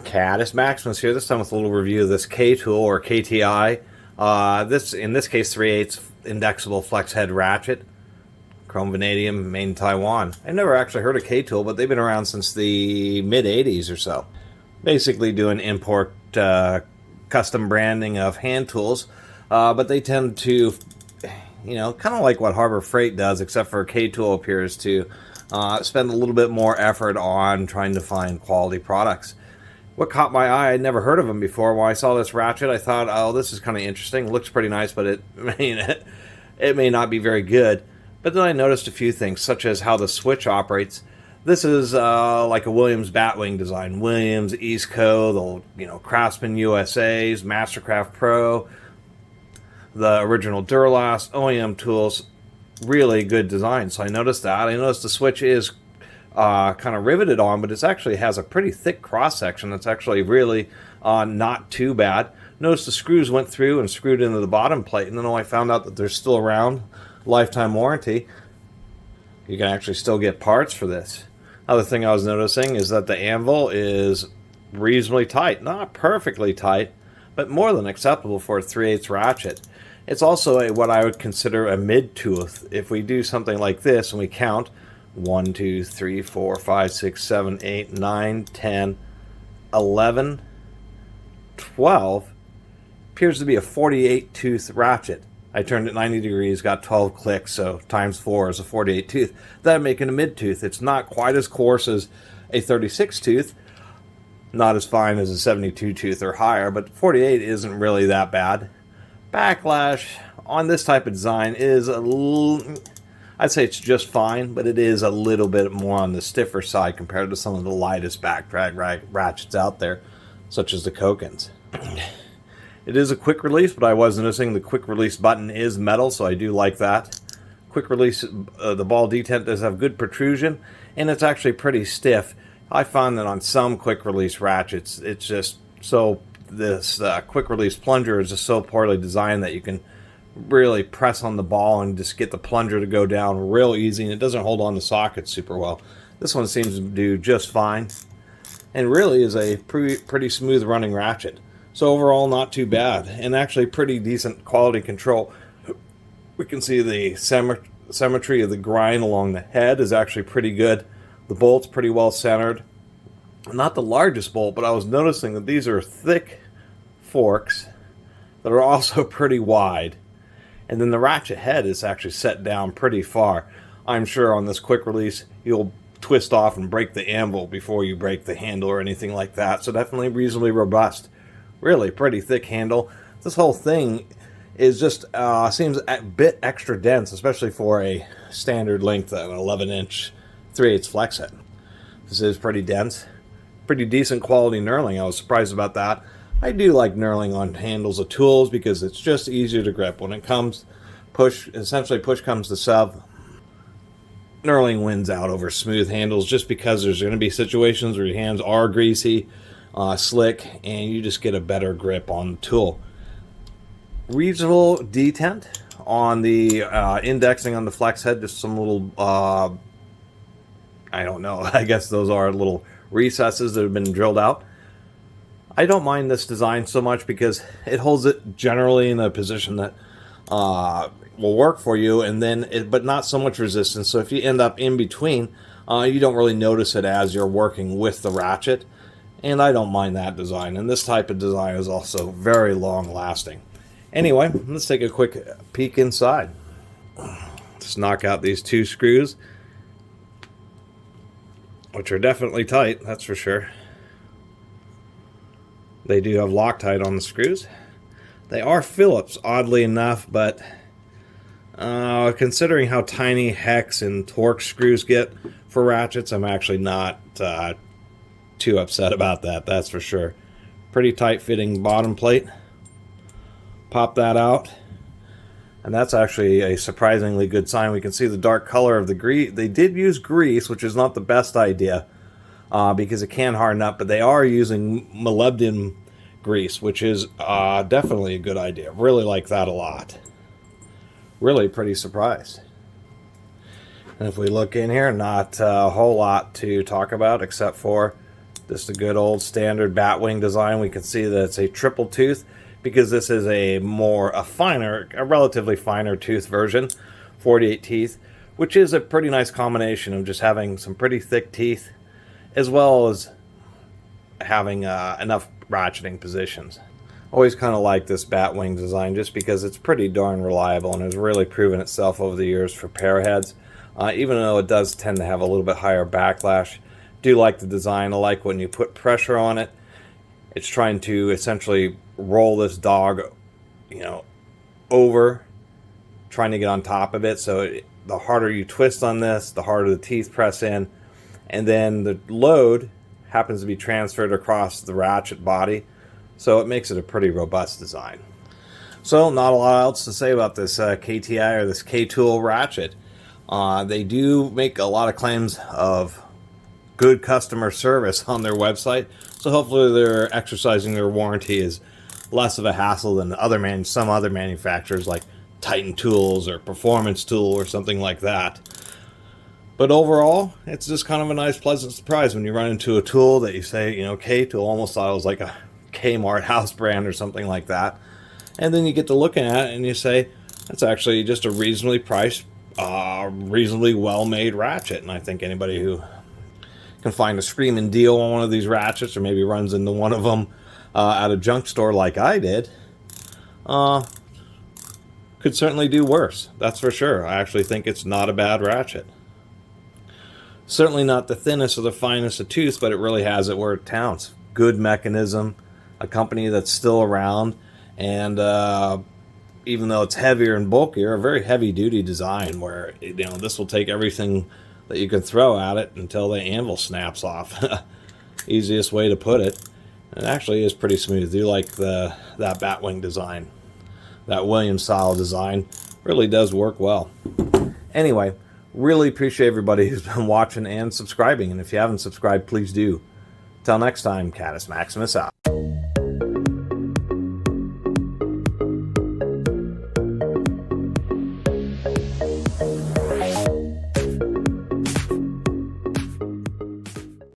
Catus, Maximus here, this time with a little review of this K-tool or KTI. In this case, 3/8 indexable flex head ratchet, chrome vanadium, made in Taiwan. I never actually heard of K-tool, but they've been around since the mid-80s or so. Basically doing import custom branding of hand tools, but they tend to, kind of like what Harbor Freight does, except for K-tool appears to spend a little bit more effort on trying to find quality products. What caught my eye, I'd never heard of them before. When I saw this ratchet, I thought, oh, this is kind of interesting. It looks pretty nice, but it may not be very good. But then I noticed a few things, such as how the switch operates. This is like a Williams Batwing design. Williams, Eastco, the Craftsman USA's, Mastercraft Pro, the original Duralast, OEM tools. Really good design. So I noticed that. I noticed the switch is kind of riveted on, but it actually has a pretty thick cross section. That's actually really not too bad. Notice the screws went through and screwed into the bottom plate, and then I found out that they're still around, lifetime warranty. You can actually still get parts for this. Other thing I was noticing is that the anvil is reasonably tight, not perfectly tight, but more than acceptable for a 3/8 ratchet. It's also what I would consider a mid-tooth. If we do something like this and we count 1, 2, 3, 4, 5, 6, 7, 8, 9, 10, 11, 12. Appears to be a 48 tooth ratchet. I turned it 90 degrees, got 12 clicks, so times 4 is a 48 tooth. That'd make it a mid tooth. It's not quite as coarse as a 36 tooth, not as fine as a 72 tooth or higher, but 48 isn't really that bad. Backlash on this type of design is a little, I'd say it's just fine, but it is a little bit more on the stiffer side compared to some of the lightest back drag ratchets out there, such as the Kokins. It is a quick release, but I was noticing the quick release button is metal, so I do like that. Quick release, the ball detent does have good protrusion, and it's actually pretty stiff. I found that on some quick release ratchets, it's just so, this quick release plunger is just so poorly designed that you can really press on the ball and just get the plunger to go down real easy, and it doesn't hold on to sockets super well. This one seems to do just fine, and really is a pretty smooth running ratchet. So overall, not too bad, and actually pretty decent quality control. We can see the symmetry of the grind along the head is actually pretty good. The bolt's pretty well centered. Not the largest bolt, but I was noticing that these are thick forks that are also pretty wide. And then the ratchet head is actually set down pretty far. I'm sure on this quick release, you'll twist off and break the anvil before you break the handle or anything like that. So definitely reasonably robust. Really pretty thick handle. This whole thing is just seems a bit extra dense, especially for a standard length of an 11-inch 3/8 flex head. This is pretty dense. Pretty decent quality knurling. I was surprised about that. I do like knurling on handles of tools because it's just easier to grip. When it comes essentially push comes to shove, knurling wins out over smooth handles just because there's going to be situations where your hands are greasy, slick, and you just get a better grip on the tool. Reasonable detent on the indexing on the flex head, just some little, I don't know, I guess those are little recesses that have been drilled out. I don't mind this design so much because it holds it generally in a position that will work for you, and then but not so much resistance. So if you end up in between, you don't really notice it as you're working with the ratchet, and I don't mind that design. And this type of design is also very long lasting. Anyway, let's take a quick peek inside. Just knock out these two screws, which are definitely tight, that's for sure. They do have Loctite on the screws. They are Phillips, oddly enough, but considering how tiny hex and Torx screws get for ratchets, I'm actually not too upset about that, that's for sure. Pretty tight fitting bottom plate. Pop that out, and that's actually a surprisingly good sign. We can see the dark color of the grease. They did use grease, which is not the best idea because it can harden up, but they are using molybdenum grease, which is definitely a good idea. Really like that a lot. Really pretty surprised. And if we look in here, not a whole lot to talk about except for Just a good old standard batwing design. We can see that it's a triple tooth because this is a relatively finer tooth version, 48 teeth, which is a pretty nice combination of just having some pretty thick teeth as well as having enough ratcheting positions. Always kind of like this batwing design just because it's pretty darn reliable and has really proven itself over the years for pairheads. Even though it does tend to have a little bit higher backlash, do like the design. I like when you put pressure on it. It's trying to essentially roll this dog, over, trying to get on top of it. So the harder you twist on this, the harder the teeth press in, and then the load happens to be transferred across the ratchet body, so it makes it a pretty robust design. So not a lot else to say about this KTI or this K-Tool ratchet. They do make a lot of claims of good customer service on their website, so hopefully they're exercising their warranty is less of a hassle than some other manufacturers like Titan Tools or Performance Tool or something like that. But overall, it's just kind of a nice, pleasant surprise when you run into a tool that you say, K-Tool, almost thought it was like a Kmart house brand or something like that. And then you get to looking at it and you say, that's actually just a reasonably priced, reasonably well-made ratchet. And I think anybody who can find a screaming deal on one of these ratchets or maybe runs into one of them at a junk store like I did, could certainly do worse. That's for sure. I actually think it's not a bad ratchet. Certainly not the thinnest or the finest of tooth, but it really has it where it counts. Good mechanism, a company that's still around, and even though it's heavier and bulkier, a very heavy-duty design where this will take everything that you can throw at it until the anvil snaps off. Easiest way to put it. It actually is pretty smooth. I do like that batwing design. That Williams-style design really does work well. Anyway, really appreciate everybody who's been watching and subscribing, and if you haven't subscribed, please do. Till next time, Catus Maximus out.